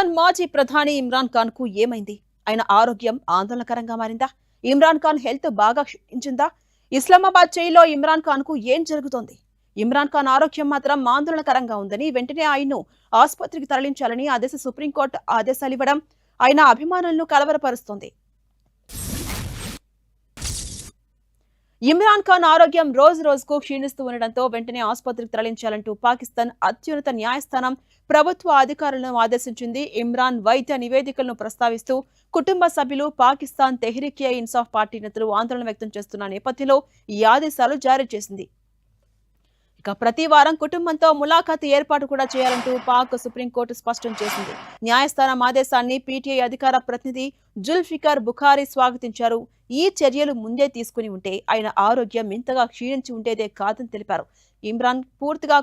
పాకిస్తాన్ మాజీ ప్రధాని ఇమ్రాన్ ఖాన్ కు ఏమైంది? ఆయన ఆరోగ్యం ఆందోళనకరంగా మారిందా? ఇమ్రాన్ ఖాన్ హెల్త్ బాగా క్షీణించిందా? ఇస్లామాబాద్ జైల్లో ఇమ్రాన్ ఖాన్ కు ఏం జరుగుతోంది? ఇమ్రాన్ ఖాన్ ఆరోగ్యం మాత్రం ఆందోళనకరంగా ఉందని వెంటనే ఆయన్ను ఆసుపత్రికి తరలించాలని ఆ దేశ సుప్రీంకోర్టు ఆదేశాలివ్వడం ఆయన అభిమానులను కలవరపరుస్తోంది. ఇమ్రాన్ ఖాన్ ఆరోగ్యం రోజు రోజుకు క్షీణిస్తూ ఉండడంతో వెంటనే ఆసుపత్రికి తరలించాలంటూ పాకిస్తాన్ అత్యున్నత న్యాయస్థానం ప్రభుత్వ అధికారులను ఆదేశించింది. ఇమ్రాన్ వైద్య నివేదికలను ప్రస్తావిస్తూ కుటుంబ సభ్యులు, పాకిస్తాన్ తెహ్రీక్-ఇ-ఇన్సాఫ్ పార్టీ నేతలు ఆందోళన వ్యక్తం చేస్తున్న నేపథ్యంలో ఈ ఆదేశాలు జారీ చేసింది. ఇక ప్రతి వారం కుటుంబంతో ములాఖాతు ఏర్పాటు కూడా చేయాలంటూ పాక్ సుప్రీంకోర్టు స్పష్టం చేసింది. న్యాయస్థానం ఆదేశాన్ని పీటీఐ అధికార ప్రతినిధి జుల్ఫికర్ బుఖారీ స్వాగతించారు. ఈ చర్యలు ముందే తీసుకుని ఉంటే ఆయన ఆరోగ్యం ఇంతగా క్షీణించి ఉండేదే కాదని తెలిపారు. ఇమ్రాన్ పూర్తిగా